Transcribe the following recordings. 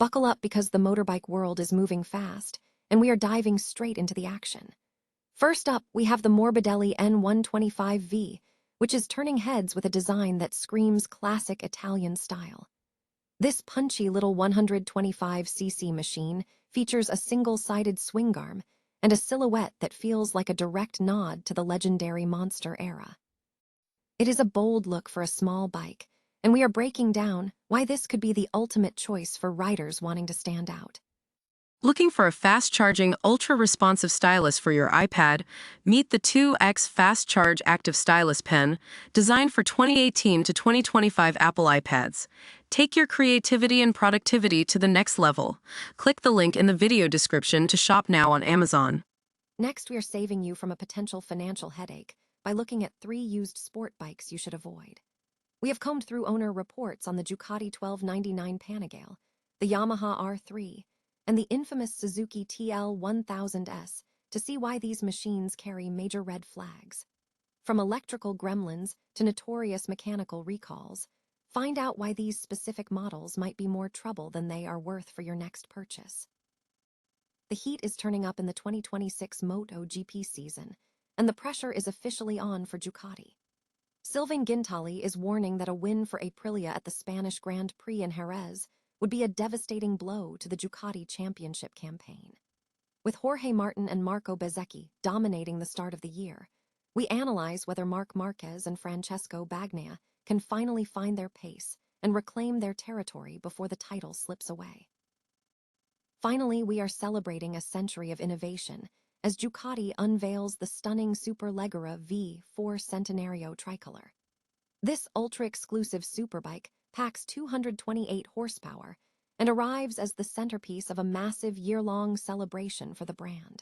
Buckle up because the motorbike world is moving fast, and we are diving straight into the action. First up, we have the Morbidelli N125V, which is turning heads with a design that screams classic Italian style. This punchy little 125cc machine features a single-sided swing arm and a silhouette that feels like a direct nod to the legendary monster era. It is a bold look for a small bike, and we are breaking down why this could be the ultimate choice for riders wanting to stand out. Looking for a fast-charging, ultra-responsive stylus for your iPad? Meet the 2X Fast Charge Active Stylus Pen, designed for 2018 to 2025 Apple iPads. Take your creativity and productivity to the next level. Click the link in the video description to shop now on Amazon. Next, we are saving you from a potential financial headache by looking at 3 used sport bikes you should avoid. We have combed through owner reports on the Ducati 1299 Panigale, the Yamaha R3, and the infamous Suzuki TL1000S to see why these machines carry major red flags. From electrical gremlins to notorious mechanical recalls, find out why these specific models might be more trouble than they are worth for your next purchase. The heat is turning up in the 2026 MotoGP season, and the pressure is officially on for Ducati. Sylvain Guintoli is warning that a win for Aprilia at the Spanish Grand Prix in Jerez would be a devastating blow to the Ducati championship campaign. With Jorge Martin and Marco Bezzecchi dominating the start of the year, we analyze whether Marc Marquez and Francesco Bagnaia can finally find their pace and reclaim their territory before the title slips away. Finally, we are celebrating a century of innovation as Ducati unveils the stunning Superleggera V4 Centenario Tricolore. This ultra-exclusive superbike packs 228 horsepower and arrives as the centerpiece of a massive year-long celebration for the brand.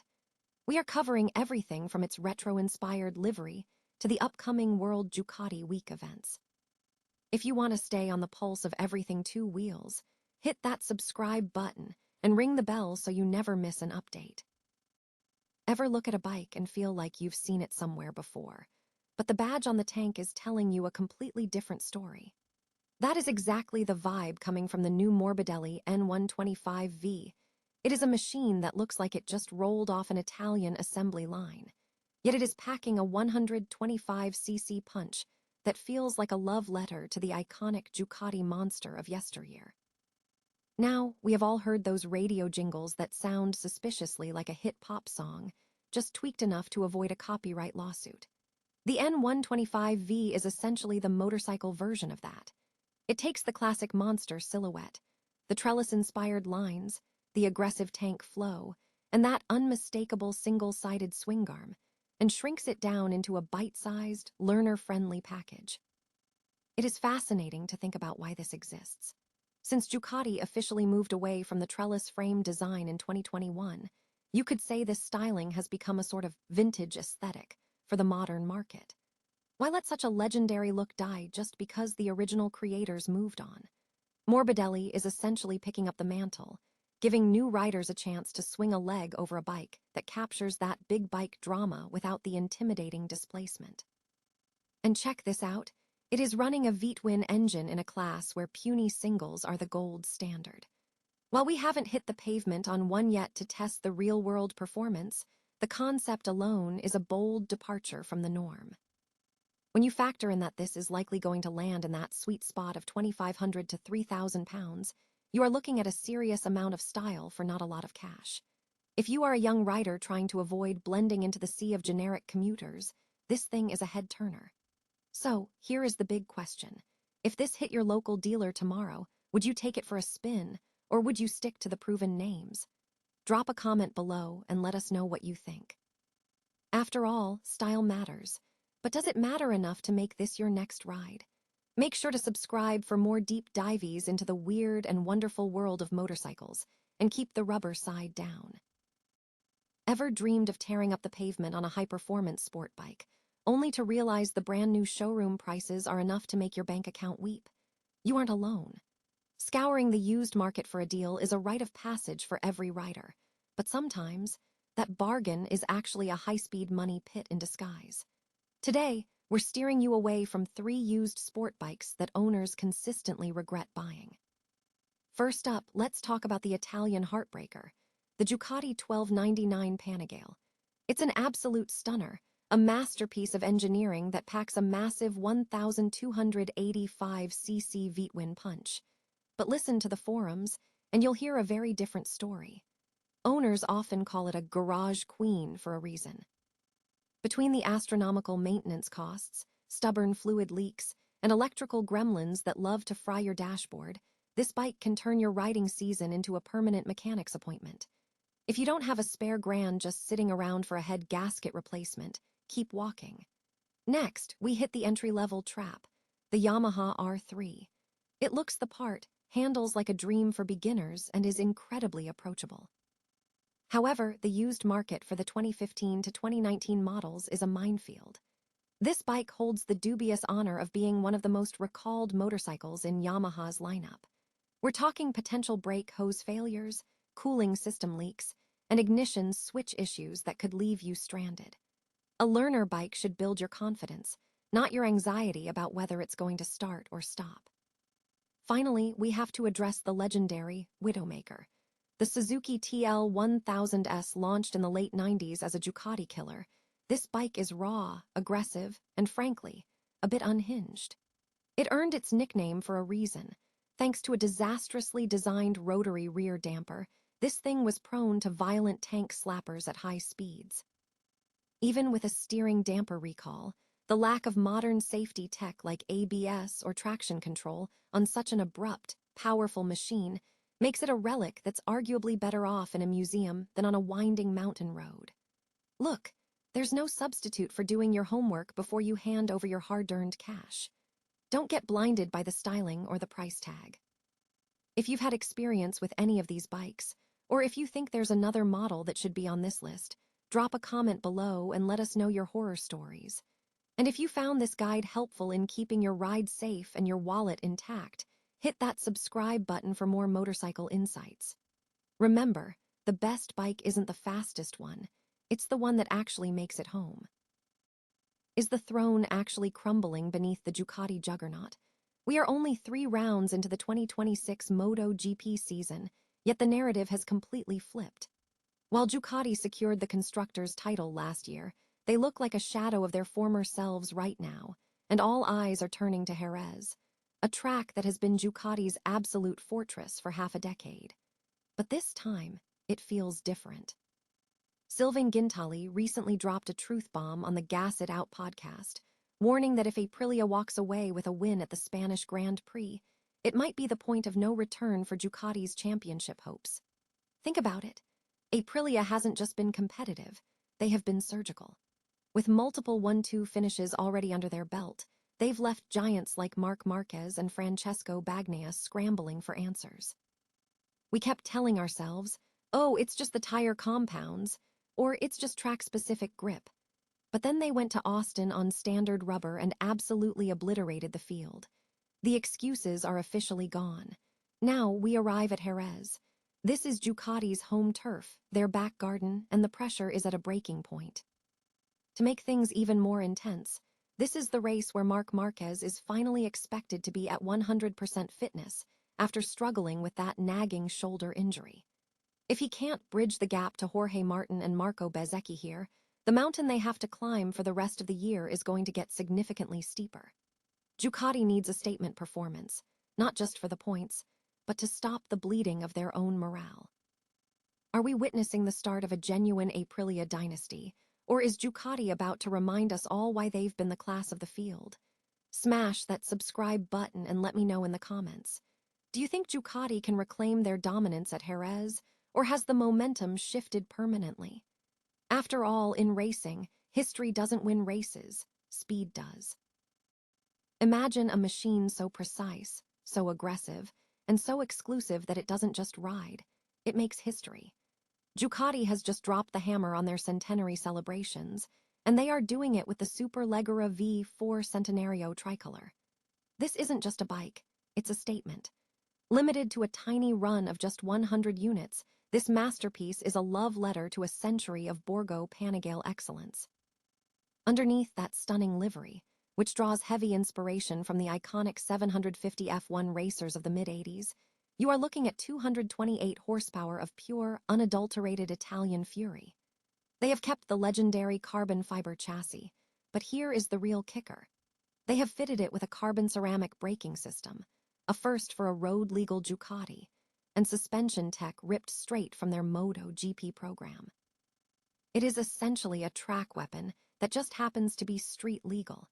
We are covering everything from its retro-inspired livery to the upcoming World Ducati Week events. If you want to stay on the pulse of everything two wheels, hit that subscribe button and ring the bell so you never miss an update. Ever look at a bike and feel like you've seen it somewhere before, but the badge on the tank is telling you a completely different story? That is exactly the vibe coming from the new Morbidelli N125V. It is a machine that looks like it just rolled off an Italian assembly line, yet it is packing a 125cc punch that feels like a love letter to the iconic Ducati monster of yesteryear. Now, we have all heard those radio jingles that sound suspiciously like a hit pop song, just tweaked enough to avoid a copyright lawsuit. The N125V is essentially the motorcycle version of that. It takes the classic monster silhouette, the trellis-inspired lines, the aggressive tank flow, and that unmistakable single-sided swing arm, and shrinks it down into a bite-sized, learner-friendly package. It is fascinating to think about why this exists. Since Ducati officially moved away from the trellis frame design in 2021, you could say this styling has become a sort of vintage aesthetic for the modern market. Why let such a legendary look die just because the original creators moved on? Morbidelli is essentially picking up the mantle, giving new riders a chance to swing a leg over a bike that captures that big bike drama without the intimidating displacement. And check this out. It is running a V-twin engine in a class where puny singles are the gold standard. While we haven't hit the pavement on one yet to test the real-world performance, the concept alone is a bold departure from the norm. When you factor in that this is likely going to land in that sweet spot of 2,500 to 3,000 pounds, you are looking at a serious amount of style for not a lot of cash. If you are a young rider trying to avoid blending into the sea of generic commuters, this thing is a head-turner. So, here is the big question. If this hit your local dealer tomorrow, would you take it for a spin, or would you stick to the proven names? Drop a comment below and let us know what you think. After all, style matters. But does it matter enough to make this your next ride? Make sure to subscribe for more deep dives into the weird and wonderful world of motorcycles, and keep the rubber side down. Ever dreamed of tearing up the pavement on a high-performance sport bike, only to realize the brand-new showroom prices are enough to make your bank account weep? You aren't alone. Scouring the used market for a deal is a rite of passage for every rider, but sometimes that bargain is actually a high-speed money pit in disguise. Today, we're steering you away from 3 used sport bikes that owners consistently regret buying. First up, let's talk about the Italian heartbreaker, the Ducati 1299 Panigale. It's an absolute stunner, a masterpiece of engineering that packs a massive 1,285cc V-twin punch. But listen to the forums, and you'll hear a very different story. Owners often call it a garage queen for a reason. Between the astronomical maintenance costs, stubborn fluid leaks, and electrical gremlins that love to fry your dashboard, this bike can turn your riding season into a permanent mechanic's appointment. If you don't have a spare grand just sitting around for a head gasket replacement, keep walking. Next, we hit the entry-level trap, the Yamaha R3. It looks the part, handles like a dream for beginners, and is incredibly approachable. However, the used market for the 2015 to 2019 models is a minefield. This bike holds the dubious honor of being one of the most recalled motorcycles in Yamaha's lineup. We're talking potential brake hose failures, cooling system leaks, and ignition switch issues that could leave you stranded. A learner bike should build your confidence, not your anxiety about whether it's going to start or stop. Finally, we have to address the legendary Widowmaker. The Suzuki TL1000S launched in the late 90s as a Ducati killer. This bike is raw, aggressive, and frankly, a bit unhinged. It earned its nickname for a reason. Thanks to a disastrously designed rotary rear damper, this thing was prone to violent tank slappers at high speeds. Even with a steering damper recall, the lack of modern safety tech like ABS or traction control on such an abrupt, powerful machine makes it a relic that's arguably better off in a museum than on a winding mountain road. Look, there's no substitute for doing your homework before you hand over your hard-earned cash. Don't get blinded by the styling or the price tag. If you've had experience with any of these bikes, or if you think there's another model that should be on this list, drop a comment below and let us know your horror stories. And if you found this guide helpful in keeping your ride safe and your wallet intact, hit that subscribe button for more motorcycle insights. Remember, the best bike isn't the fastest one, it's the one that actually makes it home. Is the throne actually crumbling beneath the Ducati juggernaut? We are only 3 rounds into the 2026 MotoGP season, yet the narrative has completely flipped. While Ducati secured the constructors' title last year, they look like a shadow of their former selves right now, and all eyes are turning to Jerez, a track that has been Ducati's absolute fortress for half a decade. But this time, it feels different. Sylvain Gintali recently dropped a truth bomb on the Gas It Out podcast, warning that if Aprilia walks away with a win at the Spanish Grand Prix, it might be the point of no return for Ducati's championship hopes. Think about it. Aprilia hasn't just been competitive, they have been surgical. With multiple 1-2 finishes already under their belt, they've left giants like Marc Marquez and Francesco Bagnaia scrambling for answers. We kept telling ourselves, oh, it's just the tire compounds, or it's just track-specific grip. But then they went to Austin on standard rubber and absolutely obliterated the field. The excuses are officially gone. Now we arrive at Jerez. This is Ducati's home turf, their back garden, and the pressure is at a breaking point. To make things even more intense, this is the race where Marc Marquez is finally expected to be at 100% fitness after struggling with that nagging shoulder injury. If he can't bridge the gap to Jorge Martin and Marco Bezzecchi here, the mountain they have to climb for the rest of the year is going to get significantly steeper. Ducati needs a statement performance, not just for the points, but to stop the bleeding of their own morale. Are we witnessing the start of a genuine Aprilia dynasty, or is Ducati about to remind us all why they've been the class of the field? Smash that subscribe button and let me know in the comments. Do you think Ducati can reclaim their dominance at Jerez, or has the momentum shifted permanently? After all, in racing, history doesn't win races, speed does. Imagine a machine so precise, so aggressive, and so exclusive that it doesn't just ride, it makes history. Ducati has just dropped the hammer on their centenary celebrations, and they are doing it with the Superleggera V4 Centenario Tricolore. This isn't just a bike, it's a statement. Limited to a tiny run of just 100 units, this masterpiece is a love letter to a century of Borgo Panigale excellence. Underneath that stunning livery, which draws heavy inspiration from the iconic 750 F1 racers of the mid-80s, You are looking at 228 horsepower of pure, unadulterated Italian fury. They have kept the legendary carbon fiber chassis, but here is the real kicker. They have fitted it with a carbon ceramic braking system, a first for a road-legal Ducati, and suspension tech ripped straight from their MotoGP program. It is essentially a track weapon that just happens to be street legal.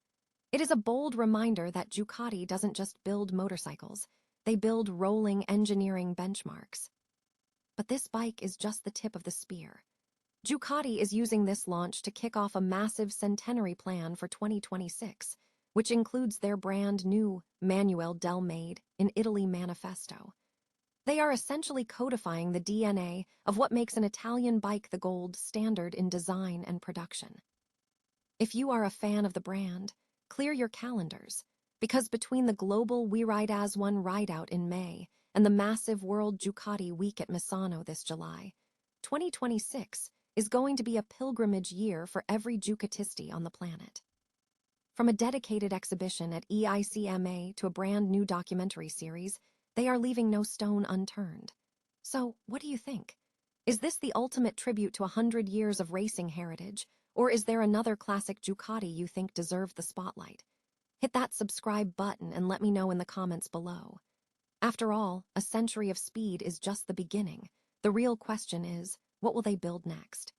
It is a bold reminder that Ducati doesn't just build motorcycles, they build rolling engineering benchmarks. But this bike is just the tip of the spear. Ducati is using this launch to kick off a massive centenary plan for 2026, which includes their brand new Manuel del Made in Italy manifesto. They are essentially codifying the DNA of what makes an Italian bike the gold standard in design and production. If you are a fan of the brand, clear your calendars, because between the global We Ride As One rideout in May and the massive World Ducati Week at Misano this July, 2026 is going to be a pilgrimage year for every Ducatisti on the planet. From a dedicated exhibition at EICMA to a brand new documentary series, they are leaving no stone unturned. So, what do you think? Is this the ultimate tribute to 100 years of racing heritage, or is there another classic Ducati you think deserved the spotlight? Hit that subscribe button and let me know in the comments below. After all, a century of speed is just the beginning. The real question is, what will they build next?